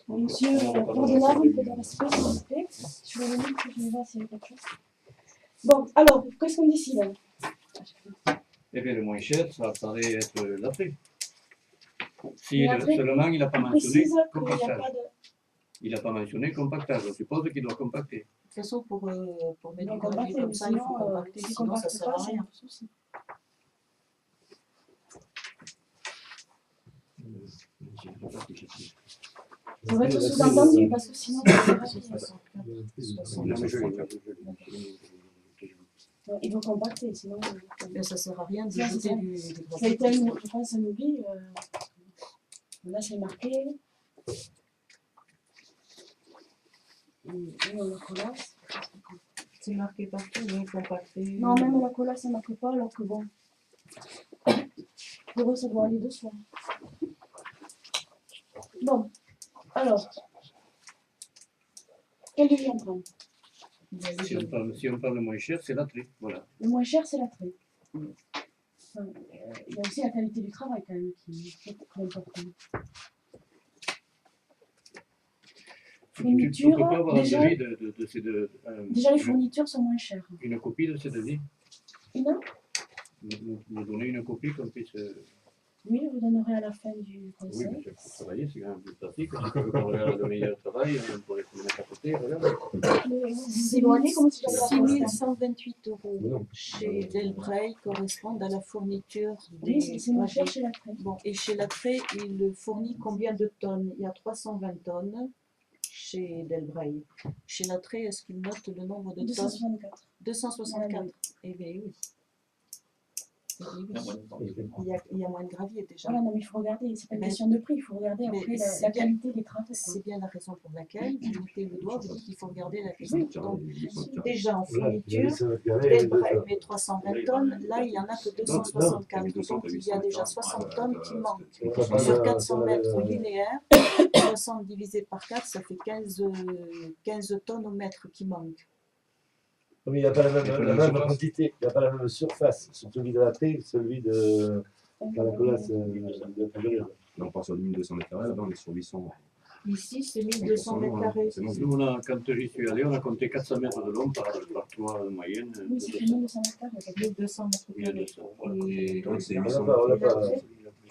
Monsieur, pour de l'art, un peu de respect, s'il vous plaît. Je vais venir que je vais voir s'il y a quelque chose. Bon, alors, qu'est-ce qu'on décide? Eh bien, le moins cher, ça paraît être l'attrait. Si seulement il n'a pas mentionné compactage. Il n'a pas mentionné compactage. Je suppose qu'il doit compacter. De toute façon, pour mettre du gravier comme ça, il faut compacter, sinon ça ne sert à rien. Ça va être sous-entendu parce que sinon ça sert à rien. Il faut compacter, sinon. Mais ça ne sert à rien de jeter du gravier. Ça a été, je pense, un oubli. Là, c'est marqué. La colasse. C'est marqué partout, oui, compacté. Non, même la colasse, ça ne marque pas, alors que bon. Pour eux, ça doit aller de soi. Bon, alors. Quel devis on prend? Si on parle le moins cher, c'est l'attrait. Voilà. Le moins cher, c'est l'attrait. Enfin, il y a aussi la qualité du travail, quand même, qui est importante. Fourniture, peux pas avoir déjà, un devis de ces deux. Déjà, les fournitures sont moins chères. Une copie de ces devis? Une? Nous donner une copie qu'on puisse. Oui, je vous donnerai à la fin du conseil. Oui, mais pour travailler, c'est quand même plus pratique. Si tu veux qu'on regarde le meilleur travail, on pourrait le mettre à côté. Regarde. C'est éloigné, comment tu dois 6128 € chez Delbray correspondent à la fourniture des. Oui, c'est moins cher chez l'attrait. Bon, et chez l'attrait, il fournit combien de tonnes? Il y a 320 tonnes chez Delbray. Chez l'attrait, est-ce qu'il note le nombre de tonnes? 264. 264. Eh bien oui. Il y a moins de gravier déjà. Voilà, non, mais il faut regarder, c'est pas une question de prix, il faut regarder après la qualité des travaux. C'est bien la raison pour laquelle vous mettez le doigt, vous dites qu'il faut regarder la question. Donc, déjà en fourniture, Delbray met 320 tonnes, là il n'y en a que 264. Donc il y a déjà 60 tonnes qui manquent. Sur 400 mètres linéaires, 60 divisé par 4, ça fait 15 tonnes au mètre qui manquent. Mais il n'y a pas la même quantité, il n'y a pas la même surface, sur celui de l'attrait et celui de la colasse de Paglia. Là, on part sur 1200 mètres carrés, là-bas, on est sur 800. Ici, c'est 1200 mètres carrés. Nous, quand j'y suis allé, on a compté 400 mètres de long par toit de moyenne. Oui, c'est 1200 mètres carrés. 1200 mètres carrés. Et donc, c'est 800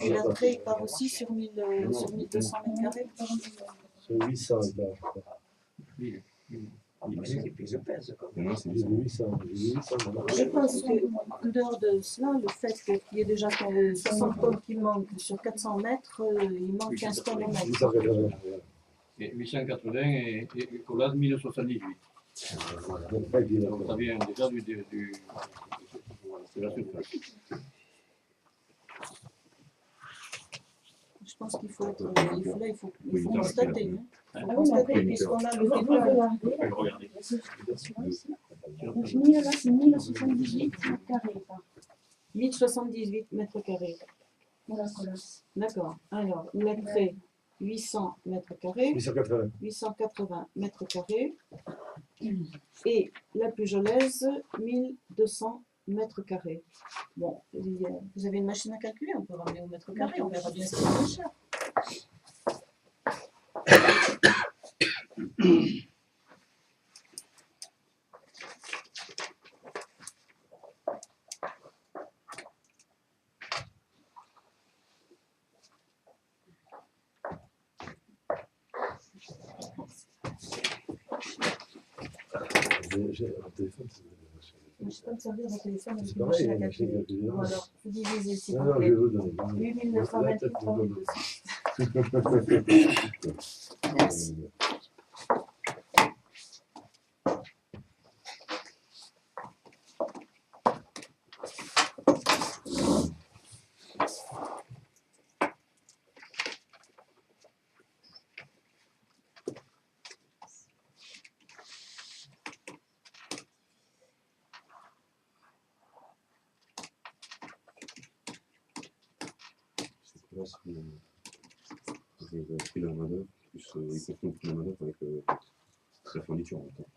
Et l'attrait, il part aussi sur 1200 mètres carrés. Sur 800, je crois. Je pense qu'en dehors de cela, le fait qu'il y ait déjà 60 tonnes qui manquent sur 400 mètres, il manque 15 tonnes au mètre. Et 880 et collade 1078. Donc ça vient déjà de la surface. Je pense qu'il faut constater. Il faut constater, puisqu'on a le regarder. Donc, là, c'est 1078 mètres carrés. 1078 mètres carrés. Voilà, colasse. D'accord. Alors, l'attrait, 800 mètres carrés. 880. 880 mètres carrés. Et la Pujolaise, 1200 mètres carrés. Bon, vous avez une machine à calculer, on peut ramener au mètre carré, on verra bien ce qui est moins cher. J'ai un téléphone. Je ne sais pas me servir d'un téléphone avec une machine à calculer. Ou alors, vous divisez s'il vous plaît. 8928 par 1200. Merci. Là, ils ont pris la main-d'œuvre, plus ils confondent la main-d'œuvre avec la fourniture en même temps.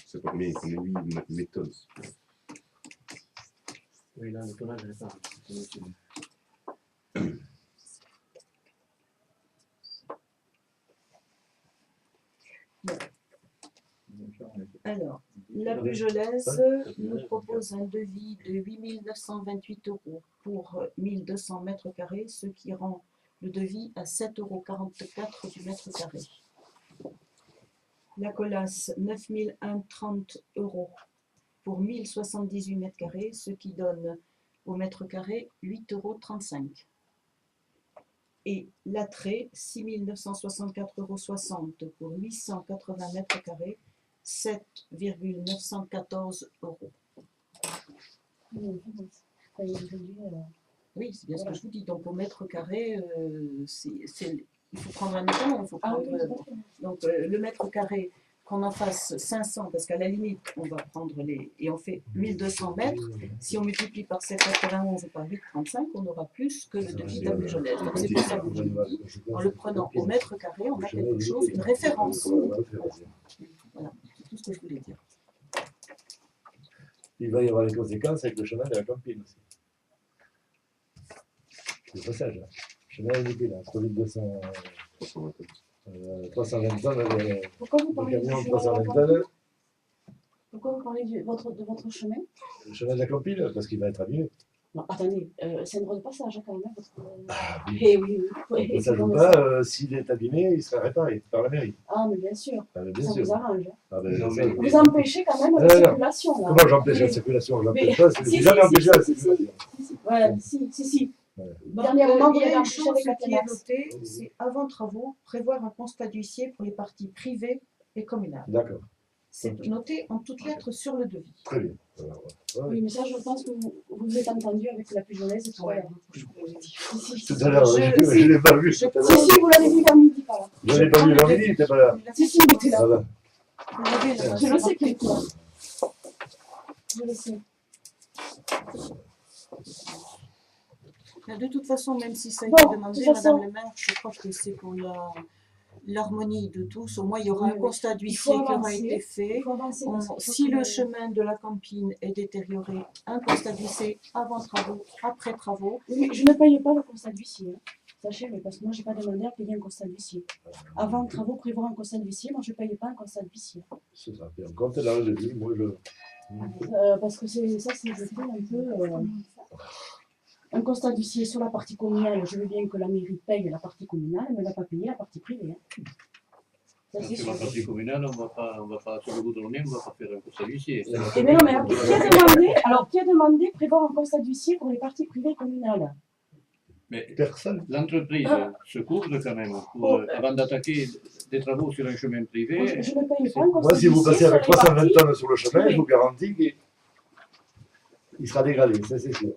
C'est pas combien, il faut 8 méthodes. Oui, là, le tonnage n'est pas. Alors, la Pujolaise nous propose un devis de 8 928 € pour 1200 mètres carrés, ce qui rend le devis à 7,44 € du mètre carré. La Colasse, 9 130 € pour 1078 mètres carrés, ce qui donne au mètre carré 8,35 € et l'Attrait, 6 964,60 € pour 880 mètres carrés, 7,914 €. Oui, c'est bien ce que je vous dis. Donc au mètre carré, il faut prendre un exemple, il faut prendre, donc le mètre carré, qu'on en fasse 500, parce qu'à la limite, on va prendre et on fait 1200 mètres. Si on multiplie par 7,91 ou par 8,35, on aura plus que le devis de la Pujolaise. Donc c'est pour ça que je vous dis, en le prenant au mètre carré, on a quelque chose, une référence. Voilà, c'est tout ce que je voulais dire. Il va y avoir les conséquences avec le chemin de la campine aussi. Le passage, là. Le chemin est limité, là, entre 1200. 320 tonnes, Pourquoi vous parlez le camion du 320 tonnes. Pourquoi vous parlez de votre chemin? Le chemin de la campine, parce qu'il va être abîmé. Non, attendez, c'est un droit de passage hein, quand même. Ah oui. Eh oui, oui. Le passage ou pas, s'il est abîmé, il sera réparé par la mairie. Ah, mais bien sûr. Ah, mais bien Ça sûr. vous arrange. Hein. Ah, ben, Non, ça, mais- Vous empêchez quand même la circulation. Là. Comment j'empêche la Mais- circulation? Je mais- n'empêche pas, si, j'ai jamais si, empêché la si, circulation. Ouais, si. Ouais. Dernièrement, vous il y avez a une empêché chose avec qui est Athénax. notée, c'est avant travaux, prévoir un constat d'huissier pour les parties privées et communales. D'accord, C'est noté en toutes lettres sur le devis. très bien. Alors, ouais. Oui, mais ça, je pense que vous êtes entendu avec la Pujolaise tout à l'heure. Je vous l'ai dit. Tout à l'heure, je ne l'ai pas vu. je- tout à l'heure. Si, vous l'avez vu vers midi, par là. Je ne l'ai pas vu, Jean-Midi, il n'était pas là. Si, il était là. Ah, bah. Je le sais qu'il était là. Je le sais. De toute façon, même si ça a Bon, été de demandé, toute façon- Madame le maire, je crois que c'est pour l'harmonie de tous. Au moins, il y aura Oui, un oui. constat Il d'huissier faut qui aura avancer. été fait. Il faut avancer. parce qu'il faut Si que- le chemin de la campine est détérioré, un constat d'huissier avant travaux, après travaux. Oui, mais je ne paye pas le constat d'huissier. Hein. Sachez, mais parce que moi, je n'ai pas demandé à payer un constat d'huissier. Avant de travaux, prévoir un constat d'huissier, moi, je ne paye pas un constat d'huissier. C'est ça. Et quand tu es dans le début, moi je. Parce que c'est je trouve un peu. Un constat d'huissier sur la partie communale, je veux bien que la mairie paye la partie communale, mais elle n'a pas payé la partie privée. Hein. Ça, c'est Sur sûr. la partie communale, on va pas, sur le bout de l'année, on ne va pas faire un constat d'huissier. Et mais non, mais alors, qui a demandé prévoir un constat d'huissier pour les parties privées communales? Mais Personne. l'entreprise Ah. se couvre quand même pour, Oh, avant d'attaquer des travaux sur un chemin privé. Moi, je ne paye pas un constat Moi, si vous d'huissier passez sur avec les 320 parties. tonnes sur le chemin, Oui. je vous garantis qu'il sera dégradé, ça c'est sûr.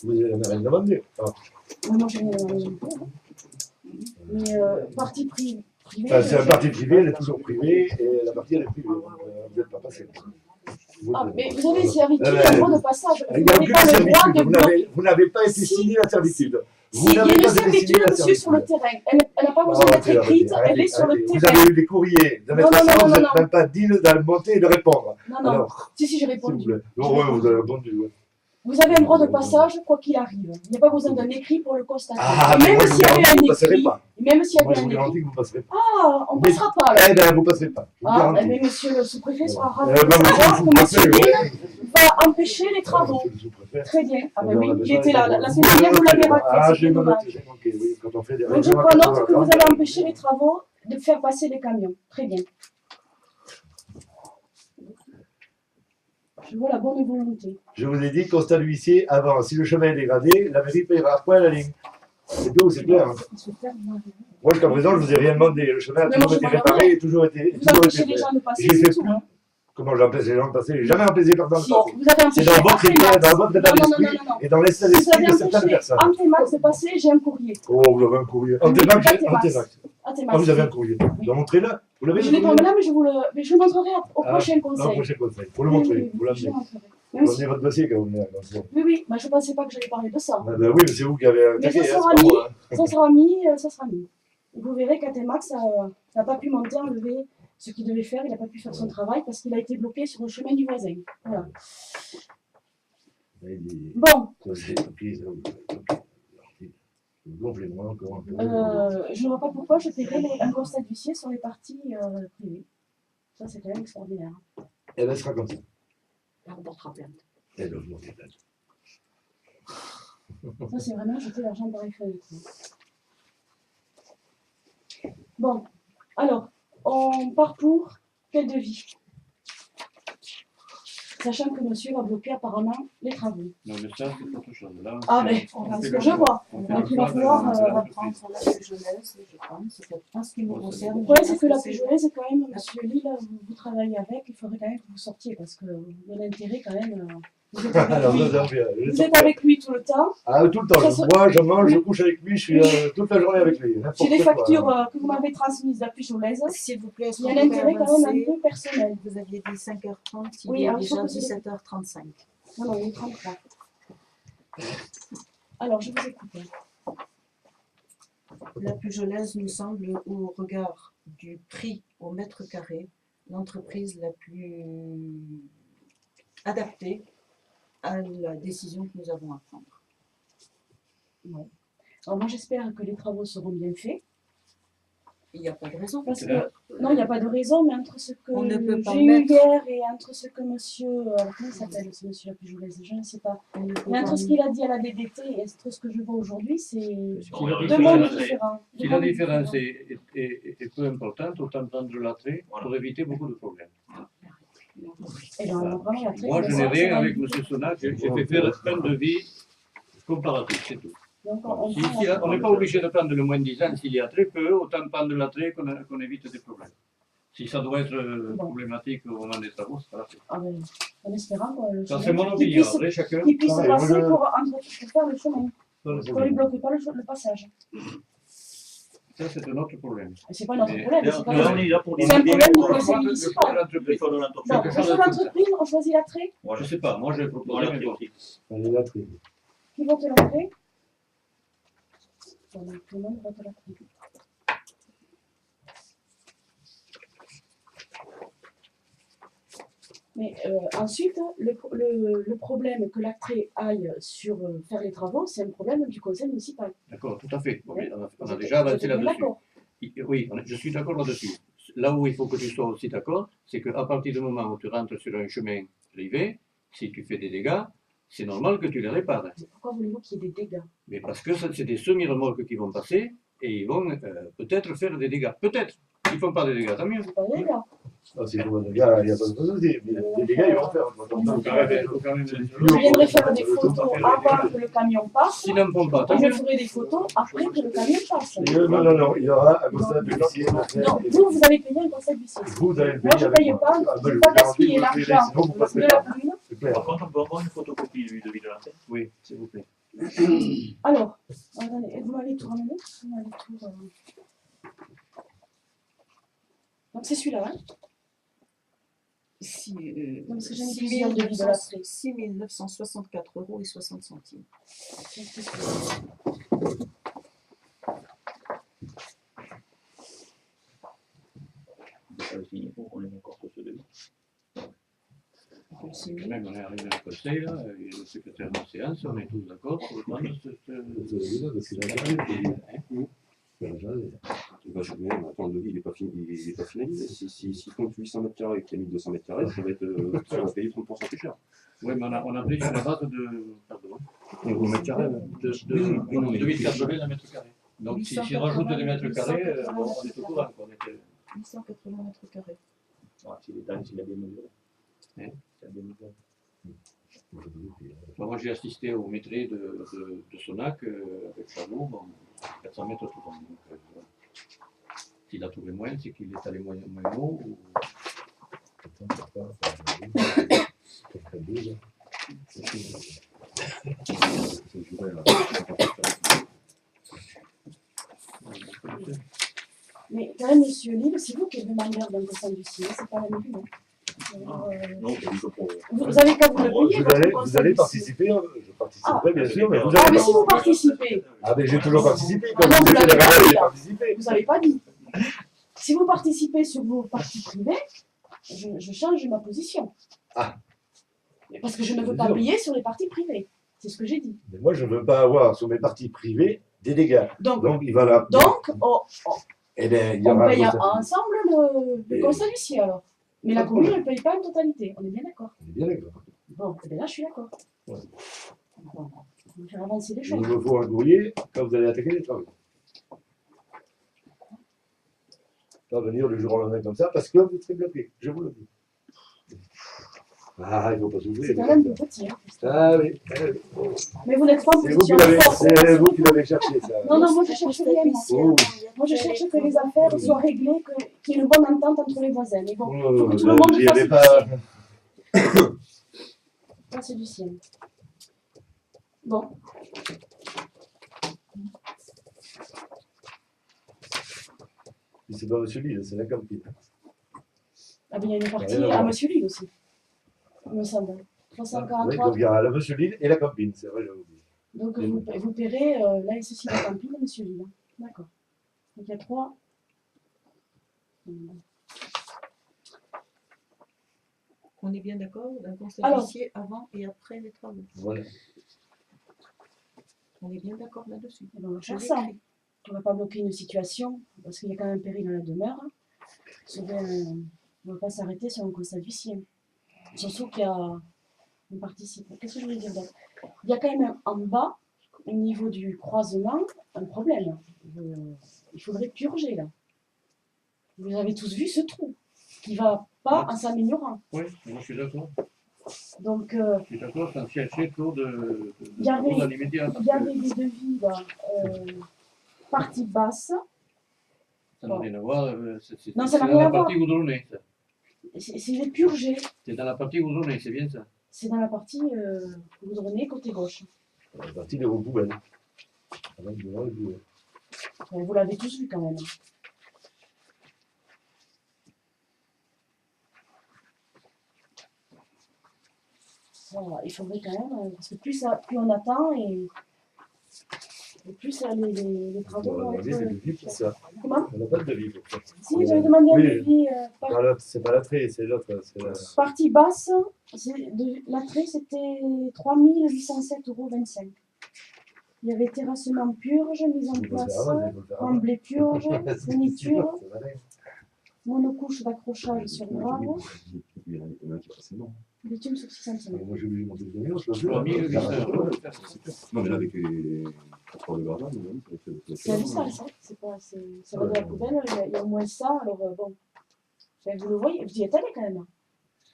Vous n'avez rien demandé. Ah. Moi, j'ai rien demandé. Mais partie privée. Enfin, c'est un parti privé, elle est toujours privée, et la partie elle est privée. Donc, vous n'êtes pas passé. Ah, mais vous avez une servitude, Ouais, un droit de passage. Il Vous n'y a n'avez aucune pas le droit de servitude. bloquer. Vous n'avez pas été Si. signé la servitude. Si, Vous il y a n'avez une pas été servitude, signé la monsieur, sur le servitude. terrain. Elle n'a pas besoin d'être écrite, elle est sur le Vous terrain. avez eu des courriers de Non, mettre non, à non, vous non, n'êtes non. même pas digne de le monter et de répondre. Non, non. Alors, Si, j'ai s'il vous répondu. plaît. Heureux, vous avez répondu. Ouais. Vous avez un droit de passage, quoi qu'il arrive. Il n'y a pas besoin d'un écrit pour le constater. Ah, Et mais même moi, je vous s'il y avait garantis que vous ne un passerez écrit, pas. même s'il y Moi, avait je vous un écrit, garantis que vous ne passerez pas. ah, on ne Mais- passera pas là. Eh bien, vous ne passerez pas. Je vous Ah, garantis. mais monsieur le sous-préfet sera ravi Bah, de monsieur savoir le que monsieur sous-préfet, Lille va empêcher les travaux. Monsieur le sous-préfet. Très bien. Ah, ben On oui, a il besoin était là. de- La semaine dernière, vous l'avez raté. Ah, C'était j'ai dommage. noté, j'ai manqué, oui. Quand on fait des Donc je réunions, prends à note que vous 14h30, avez empêché les travaux de faire passer les camions. Très bien. Je vois la bonne volonté. Je vous ai dit, constat d'huissier avant. Si le chemin est dégradé, la mairie payera point la ligne. C'est tout, c'est clair. Hein. Il se fait, moi, Moi, jusqu'à présent, je ne vous ai rien demandé. Le chemin a Mais toujours moi, été je m'en réparé et toujours été Vous toujours empêchez été les fait. gens de passer, J'ai c'est fait tout. plus. Hein. Comment j'empêche les gens de passer? J'ai jamais empêché personne de Non, passer. vous avez empêché C'est dans votre état, Antemax. dans votre état Non, non, d'esprit non, non, non. et dans l'état Vous d'esprit avez de certaines empêché personnes. Antemax de passer, j'ai un courrier. Oh, vous avez un courrier. Oui, Antemax, Antemax. Antemax. Antemax. Ah, vous avez un courrier. Vous montrez-le. Vous l'avez Je le l'ai pas courrier là, mais je le montrerai au Ah, prochain Au conseil. prochain conseil. Vous le Oui, montrez. oui, Vous oui, l'amenez. je le montrerai. Vous Même si- amenez votre dossier quand vous venez à la console. Oui, oui, bah, je ne pensais pas que j'allais parler de ça. Ah ben oui, mais c'est vous qui avez un Mais ça taquet, hein, sera c'est pas mis. moi. Hein. Ça sera mis, ça sera mis. Vous verrez qu'Atemax n'a pas pu monter, enlever ce qu'il devait faire, il n'a pas pu faire son travail parce qu'il a été bloqué sur le chemin du voisin. Voilà. Bon, Gonflez-moi encore un peu. je ne vois pas pourquoi je paierais un constat d'huissier sur les parties privées. Ça, c'est quand même extraordinaire. Elle sera comme ça. On portera plainte. Elle doit monter plainte. Ça, c'est vraiment jeter l'argent par les fenêtres. Bon, alors, on part pour quel devis? Sachant que monsieur va bloquer apparemment les travaux. Non, mais ça, c'est autre chose. Là, Ah, mais c'est ce que je vois. Donc, il va falloir. On va prendre la plus jeunesse, je pense. En ce qui me concerne. Le problème, c'est que la PJOLES, c'est quand même, monsieur Lee, là, vous travaillez avec, il faudrait quand même que vous sortiez, parce que il y a l'intérêt quand même. Vous êtes avec lui. Vous êtes avec lui tout le temps. Ah, tout le temps. Moi, je mange, je couche avec lui, je suis toute la journée avec lui. J'ai des factures que vous m'avez transmises de la PJOLES. S'il vous plaît, il y a l'intérêt quand même un peu personnel. Vous aviez dit 5h30, il Oui, est alors, déjà 17h35. Non, il est 33. Alors, je vous écoute. La PJOLES nous semble, au regard du prix au mètre carré, l'entreprise la plus adaptée à la décision que nous avons à prendre. Ouais. Alors moi j'espère que les travaux seront bien faits. Il n'y a pas de raison. Parce que, non, il n'y a pas de raison, mais entre ce que j'ai eu mettre... hier et entre ce que monsieur, comment il s'appelle ce monsieur la PJOLES, je ne sais pas, mais entre ce qu'il a dit à la DDT et entre ce que je vois aujourd'hui, c'est deux mondes différents. Si la différence est peu importante, autant prendre l'attrait pour éviter beaucoup de problèmes. Et ben, moi, je n'ai rien avec M. Sonac, j'ai fait faire un devis comparatif, c'est tout. Donc, on n'est pas obligé de prendre le moins de 10 ans s'il y a très peu, autant prendre l'attrait qu'on évite des problèmes. Si ça doit être problématique au moment des travaux, c'est pas la peine. Ah ben, en espérant ça c'est mon opinion, après chacun. Qu'il puisse passer pour faire le chemin, qu'on ne lui bloque pas le passage. Ça, c'est un autre problème. C'est pas notre problème, c'est un problème du conseil municipal. Bon, le choix d'entreprise, on choisit l'attrait. Moi, je ne sais pas, moi, je vais proposer l'attrait. Qui vote l'attrait? Tout le monde vote l'attrait. Mais ensuite, le problème que l'attrait aille sur faire les travaux, c'est un problème du conseil municipal. D'accord, tout à fait. Ouais. On a déjà avancé là-dessus. Oui, je suis d'accord là-dessus. Là où il faut que tu sois aussi d'accord, c'est qu'à partir du moment où tu rentres sur un chemin privé, si tu fais des dégâts, c'est normal que tu les répares. Mais pourquoi voulez-vous qu'il y ait des dégâts? Mais parce que c'est des semi-remorques qui vont passer et ils vont peut-être faire des dégâts. Peut-être. Ils ne font pas des dégâts, tant mieux. C'est pas des dégâts. Ah, c'est pour des dégâts, il n'y a pas de souci. Les dégâts, ils vont faire. Je viendrai faire des photos avant que le camion passe. S'ils n'en font pas, et je ferai des photos après que le camion passe. Non, il y aura un conseil d'huissier. Non, vous avez payé un conseil d'huissier. Vous avez payé. Moi, je ne paye pas. Je n'ai pas gaspillé l'argent de la brune. Par contre, on peut avoir une photocopie du devis de l'antenne? Oui, s'il vous plaît. Alors, vous m'allez tout ramener? Donc c'est celui-là, hein? Parce que j'ai mis plusieurs devis de l'attrait. 6 964 € et 60 centimes. On est encore sur ce devis. Même on est arrivé au conseil, là, et le secrétaire de séance, on est tous d'accord pour prendre Attends, le devis, il n'est pas finalisé. S'il compte 800 mètres carrés et qu'il y a 1200 mètres carrés, ça va être, ça va payer 30% plus cher. Oui, mais on a pris sur la base de. Pardon. Au mètre carré, de 880 mètres carrés. Donc, si je rajoute des mètres carrés, on est au courant. 880 mètres carrés. S'il a bien mesuré. Moi, j'ai assisté au maîtrise de Sonac avec Charlot, 400 mètres tout rond. S'il a trouvé moins, c'est qu'il est allé moins haut. Ou... Mais quand même, monsieur Lille, c'est vous qui êtes demandeur d'un conseil d'huissier, c'est pas la mairie, non? Vous avez qu'à vous le payer. Vous allez participer, je participerai bien sûr, mais vous allez. Ah, mais si vous participez. Ah, mais j'ai toujours participé. Ah non, vous l'avez pas dit. Vous n'avez pas dit. Si vous participez sur vos parties privées, je change ma position. Ah. Parce que je ne veux pas payer sur les parties privées. C'est ce que j'ai dit. Mais moi, je ne veux pas avoir sur mes parties privées des dégâts. Donc il va là. Donc, eh bien, on paye ensemble le conseil d'huissier alors. Mais la commune, elle ne paye pas en totalité, on est bien d'accord. On est bien d'accord. Bon, et bien là, je suis d'accord. Ouais. Bon, on va faire avancer les Il choses. me faut un courrier quand vous allez attaquer les travaux. Pas venir le jour au lendemain comme ça parce que vous serez bloqué, je vous le dis. Ah, il ne faut pas s'ouvrir. C'est quand même petit. Hein. Ah oui. Mais vous n'êtes pas en C'est position vous qui l'avez cherché, ça. Non, non, moi je cherche rien. Oh. Moi je cherche que les affaires soient réglées, qu'il y ait une bonne entente entre les voisins. Mais bon, il faut que tout le Il monde n'y fasse avait du pas. sien. Fasse du sien. Bon. C'est pas Monsieur Lille, c'est la cantine. Ah, mais il y a une partie Rien à à voir. Monsieur Lille aussi, il me semble. Oui, 343. donc il y a le Monsieur Lille et la campine, c'est vrai, j'avais oublié. Donc vous paierez là et ceci la campine et Monsieur Lille. D'accord. Donc il y a 3. On est bien d'accord d'un conseil Alors. d'huissier avant et après les travaux. Voilà. On est bien d'accord là-dessus. On va Je faire ça. l'écris. On ne va pas bloquer une situation parce qu'il y a quand même un péril à la demeure. On ne va pas s'arrêter sur un constat d'huissier. Surtout qu'il y a une participe. Qu'est-ce que je voulais dire d'autre? Il y a quand même en bas, au niveau du croisement, un problème. Il faudrait purger là. Vous avez tous vu ce trou qui ne va pas en s'améliorant. Oui, moi je suis d'accord. Donc, Je suis d'accord, c'est un chercher trop de il y avait- travaux dans l'immédiat. il y avait des devis là, partie basse. Ça n'a rien à voir. Non, ça n'a c'est rien dans à la voir. partie goudronnée, ça. C'est les purger. C'est dans la partie goudronnée, c'est bien ça. C'est dans la partie goudronnée côté gauche. La partie de vos poubelles. Avec devant les poubelles. Vous l'avez tous vu quand même. Voilà, il faudrait quand même, parce que plus on attend et plus les travaux On vont a être. des devis pour ça. Comment? On n'a pas de devis pour ça. Si, j'avais demandé un Oui. devis C'est pas l'attrait, c'est l'autre. C'est la... partie basse, l'attrait c'était 3 807,25 €. Il y avait terrassement purge, mise en Il faut le place, faire avant, il faut le faire avant. remblai purge, fourniture, C'est vrai. monocouche d'accrochage sur grave, Il y en a qui passent non. bitume sur 6 cm. Moi j'ai voulu monter le demi, je peux plus. 3800 €. Non, mais là, avec les transports de gardien, C'est abyssal ça, ça va de la poubelle, il y a au moins ça, alors bon. Enfin, vous le voyez, vous y êtes allé quand même.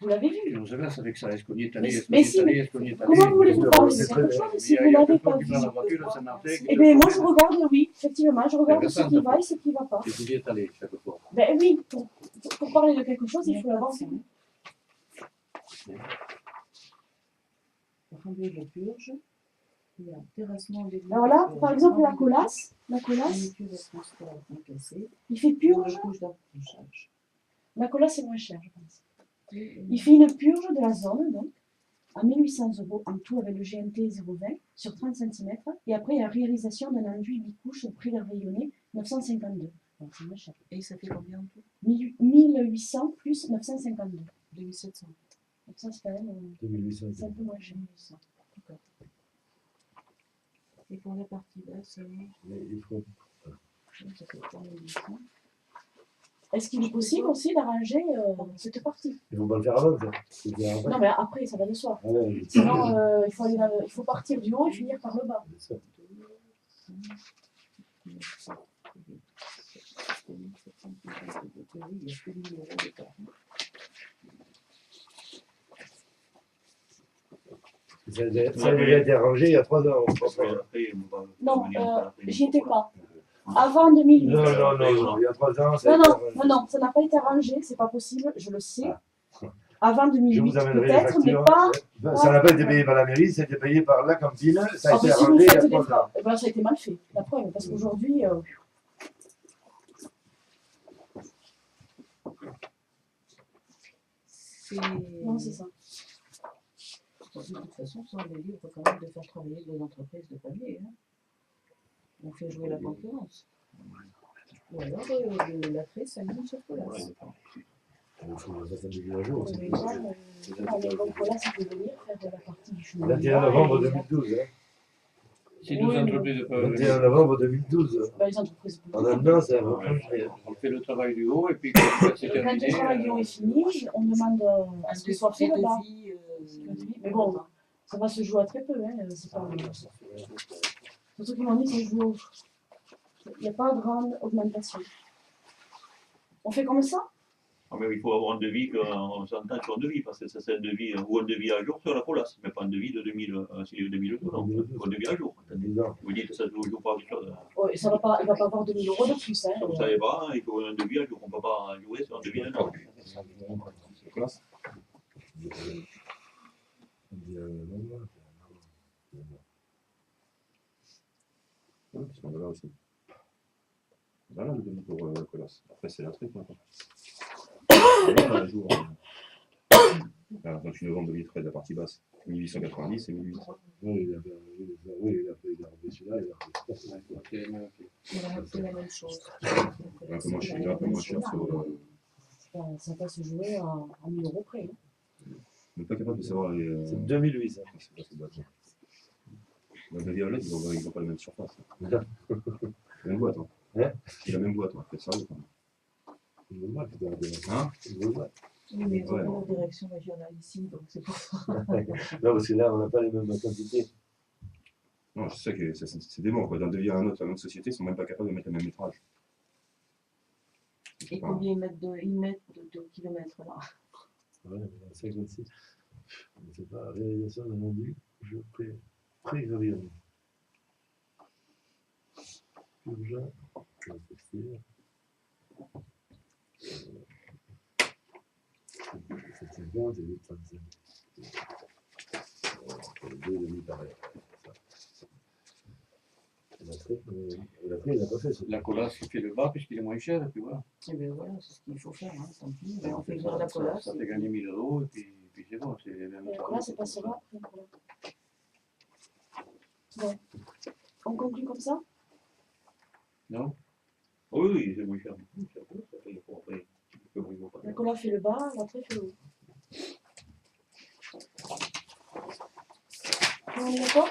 Vous l'avez vu. Et on se laisse avec ça, est-ce qu'on y est allé, Mais- est-ce qu'on mais y si, est allé, mais est-ce qu'on y est allé. Comment voulez-vous parler de c'est quelque très chose Il si y a vous n'avez quelqu'un pas qui vu? prend la voiture à Saint-Martin. Eh bien moi je regarde, oui, effectivement, je regarde ce qui va et ce qui ne va pas. Et vous y êtes allé chaque fois. Ben oui, pour parler de quelque chose, il faut l'avoir vu. Remblai de purge. Il y a terrassement des Alors là, par exemple, la colasse, fourniture de transport cassée. il fait purge. Couche d'accrochage. La colasse c'est moins cher, je pense. Il fait une purge de la zone, donc, à 1800 € en tout avec le GMT 0,20 sur 30 cm. Et après, il y a réalisation d'un enduit bicouche prix rayonné 952. Donc c'est moins cher. Et ça fait combien en tout? 1800 plus 952. 2700. Donc ça, c'est quand même 2800. c'est un peu moins cher. 2800. D'accord. Et pour la partie basse, Mais il faut. ça fait 3800. Est-ce qu'il est possible aussi d'arranger cette partie? Il faut pas le faire avant, ça. Il faut le faire après. Non, mais après, ça va de soi. Ah ouais, Sinon, il faut partir du haut et finir par le bas. c'est ça. Ça a déjà été arrangé il y a 3 ans. je pense. Non, j'y étais pas. Avant 2008. Non, il y a 3 ans, ça a Non, été non, arrangé. non, non, ça n'a pas été arrangé, c'est pas possible, je le sais. Avant Je 2008 vous amènerai les peut-être, mais factures. pas. Ça n'a pas été payé par la mairie, ça a été payé par la cantine. Ça a Ah, été mais si vous arrangé il y a faites des 3 ans. frappes, eh ben, ça a été mal fait, la preuve, parce qu'aujourd'hui. Non, c'est ça. De toute façon, ça, on est libre quand même de faire travailler des entreprises de palier. Hein. On fait jouer la concurrence. Ou alors, l'attrait, ça monte sur place. Il faut que ça fasse des à jour. Mais là, donc voilà, ça peut venir faire de la partie du chemin. 21 novembre 2012. Hein. Si 12 entreprises peuvent 21 novembre 2012. Bah, les entreprises peuvent En venir. un an, ça va prendre. on fait le travail du haut et puis quand c'est Et quand terminé. le travail du haut est fini, on demande à ce qu'il soit fait le bas. devis, Mais bon, ça va se jouer à très peu. Hein. C'est pas... Surtout qu'ils m'ont dit que ça se joue. Il n'y a pas de grande augmentation. On fait comme ça? Ah, mais il faut avoir un devis qu'on s'entende sur un devis, parce que ça c'est un devis, ou un devis à jour sur la colasse, mais pas un devis de 2000, si 2000 euros, non, un devis à jour. Vous dites que ça ne joue pas quelque chose. Oui, ça va pas, il ne va pas avoir 2000 € de plus. Hein. Vous ne savez pas, il faut un devis à jour, on ne peut pas jouer sur un devis d'un an. C'est classe. Parce qu'on a là aussi. Voilà le devis pour la colasse. Après, c'est la truc maintenant. Un jour, 28 novembre 2013, la partie basse, 1890 et 1800. Oui, il a refait celui-là, il a refait on a fait la même chose. Un peu moins cher sur. Ça va se jouer à 1000 € près. Hein. On n'est pas capable de savoir les. C'est 2008, ça. C'est pas ces boîtes. Le devis à l'aide, ils n'ont pas la même surface. Là. La même boîte, hein. Hein? C'est la même boîte, hein. Faites sérieux. C'est normal que tu as Hein? Oui, mais Ouais. on a la direction régionale ici, donc c'est pour ça. Non, parce que là, on n'a pas les mêmes quantités. Non, je sais que c'est dément, quoi. D'un devis à un autre, à une autre société, ils ne sont même pas capables de mettre le même métrage. Et combien ils mettent de kilomètres là? Ouais, 56. C'est pas réalisation d'un rendu, je pré-reviens. Urgent, textile. 750 et 835. Les deux demi pareil. L'après, il n'a pas fait ça. La colasse fait le bas puisqu'il est moins cher, et puis voilà. Et bien voilà, c'est ce qu'il faut faire, hein, tant pis. Ben, on fait faire la colasse. Ça fait gagner 1000 € et puis c'est bon, c'est les mêmes Et là, c'est pas cela. Bon. On conclut comme ça? Non? Oui, oui, c'est moins cher. Il faut après. La cola fait le bas, l'entrée fait le haut. On est d'accord?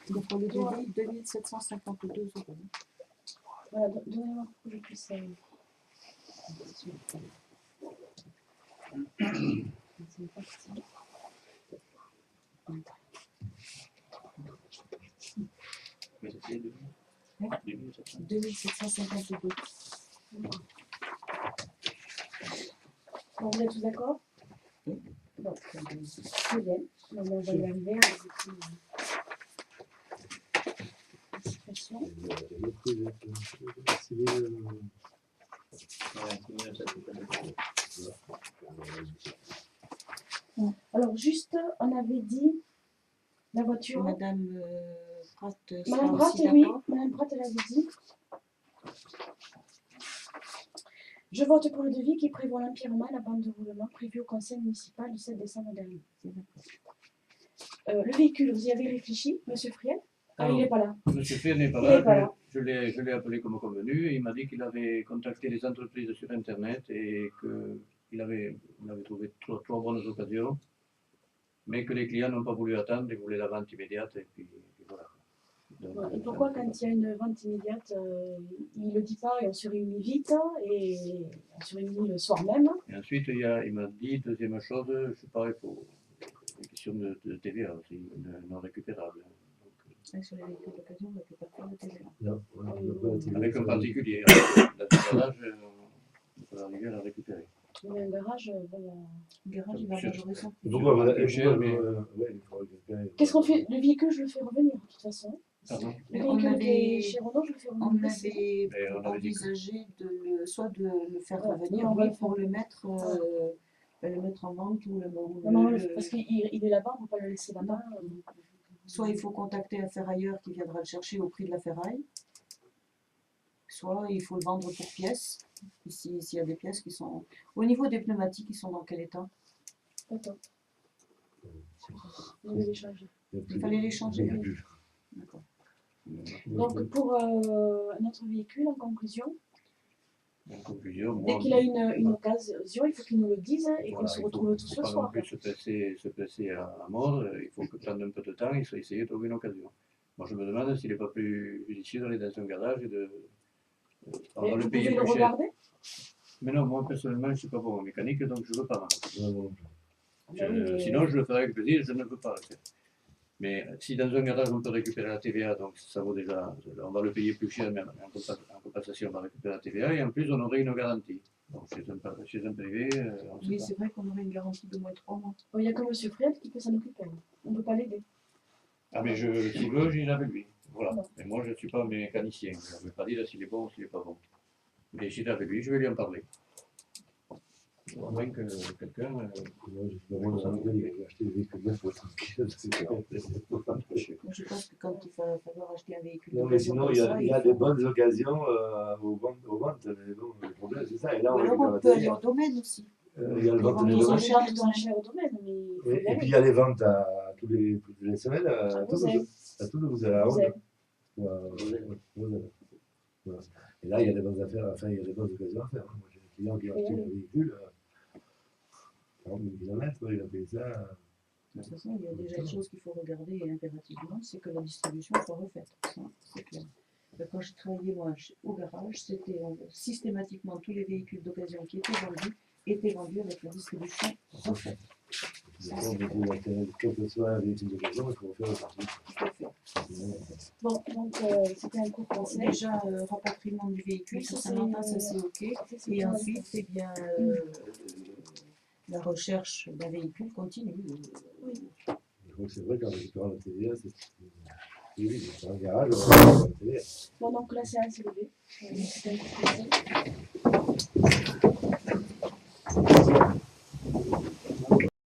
Donc pour le devis, 2752 €. Voilà, donnez-moi pour que je puisse. Mais c'est 2752. Bon, vous êtes tous d'accord? Bon, c'est bien. On va y arriver avec la situation. Alors, juste, on avait dit la voiture. Madame Pratt, Madame Pratt, oui, Madame Pratt, elle avait dit. Je vote pour le devis qui prévoit l'empirement et la bande de roulement prévue au conseil municipal du 7 décembre dernier. Le véhicule, vous y avez réfléchi, monsieur Friel? Ah, il n'est pas là. Monsieur Friel n'est pas Il n'est pas là. là. Je l'ai appelé comme convenu et il m'a dit qu'il avait contacté les entreprises sur Internet et qu'il avait trouvé trois bonnes occasions, mais que les clients n'ont pas voulu attendre, ils voulaient la vente immédiate et puis voilà. Donc, Et pourquoi quand il y a une vente immédiate, il ne le dit pas et on se réunit vite et on se réunit le soir même? Et ensuite, il m'a dit, deuxième chose, je sais pas, il faut une question de TVA aussi, non récupérable. Donc, sur les véhicules d'occasion, on ne peut pas faire de TVA. Non, avec un particulier, la garage, on peut arriver à la récupérer. Mais un garage, voilà. Le garage, il va majorer son prix. Pourquoi vous avez cher, mais- Qu'est-ce qu'on fait? Le véhicule, je le fais revenir, de toute façon. Pardon. Le On véhicule qui est avait- chez Renault, je le fais On revenir. avait on avait dit que- envisagé soit de le faire Ouais, revenir, on va oui, le pour le mettre en vente ou Non, parce qu'il est là-bas, on ne peut pas le laisser là-bas. soit il faut contacter un ferrailleur qui viendra le chercher au prix de la ferraille, soit il faut le vendre pour pièces, s'il y a des pièces qui sont... Au niveau des pneumatiques, ils sont dans quel état? Attends. On va les changer. Il fallait les changer, Il y a oui. plus. D'accord. Donc, pour notre véhicule, en conclusion, conclusion, Dès qu'il a une occasion, il faut qu'il nous le dise et qu'on voilà, se il faut retrouve tous ce pas non soir. plus se presser à mort, il faut que prendre un peu de temps et essayer de trouver une occasion. Moi, je me demande s'il n'est pas plus judicieux d'aller dans un garage et de. On Mais va vous le payer pouvez le plus cher. regarder? Mais non, moi personnellement, je ne suis pas bon en mécanique, donc je ne veux pas. Ben oui, mais- Sinon, je le ferai avec plaisir, je ne veux pas le faire. Mais si dans un garage on peut récupérer la TVA, donc ça vaut déjà, on va le payer plus cher, mais en compensation, on va récupérer la TVA et en plus on aurait une garantie. Donc chez un privé, on ne sait Oui, pas. c'est vrai qu'on aurait une garantie de moins 3 mois. Il n'y a que M. Fried qui peut s'en occuper. On ne peut pas l'aider. Ah, mais s'il veut, j'irai avec lui. Voilà. Non. Mais moi, je ne suis pas mécanicien. Je ne vais pas dire s'il est bon ou s'il n'est pas bon. Mais j'irai avec lui, je vais lui en parler. À moins que quelqu'un. Moi, je suis vraiment dans un modèle, il va acheter des véhicules neufs pour être tranquille. Moi, je pense que quand il va falloir acheter un véhicule. Non, mais sinon, il y a des bonnes occasions aux ventes. Mais bon, le problème, c'est ça. Et là, Ou alors on peut aller au domaine aussi. il y a le vente Ils des vont Ils nous ont domaines. enchaîner. cher au domaine, mais il faut y Et puis, aller. il y a les ventes toutes les semaines à Toulouse. Toulouse, à la Vous Ronde. avez- Voilà. Et là, il y a des bonnes affaires, enfin, il y a des bonnes occasions à faire. Moi, j'ai un client qui a acheté un véhicule, 40 000 km, il a payé ça. De toute façon, il y a déjà une chose qu'il faut regarder impérativement, c'est que la distribution soit refaite. Ça, c'est clair. Quand j'ai travaillé moi au garage, c'était systématiquement tous les véhicules d'occasion qui étaient vendus avec la distribution refaite. Quel que soit un véhicule d'occasion, il faut faire partie. Tout à fait. Bon, donc c'était un cours conseil. Déjà, rapatriement du véhicule sur Saint-Martin, ça c'est OK. Et ensuite, eh bien, la recherche d'un véhicule continue. Je crois que c'est vrai qu'en récupérant la TVA, c'est un garage, on récupère la TVA. Bon, donc la séance est levée. C'était un cours conseil.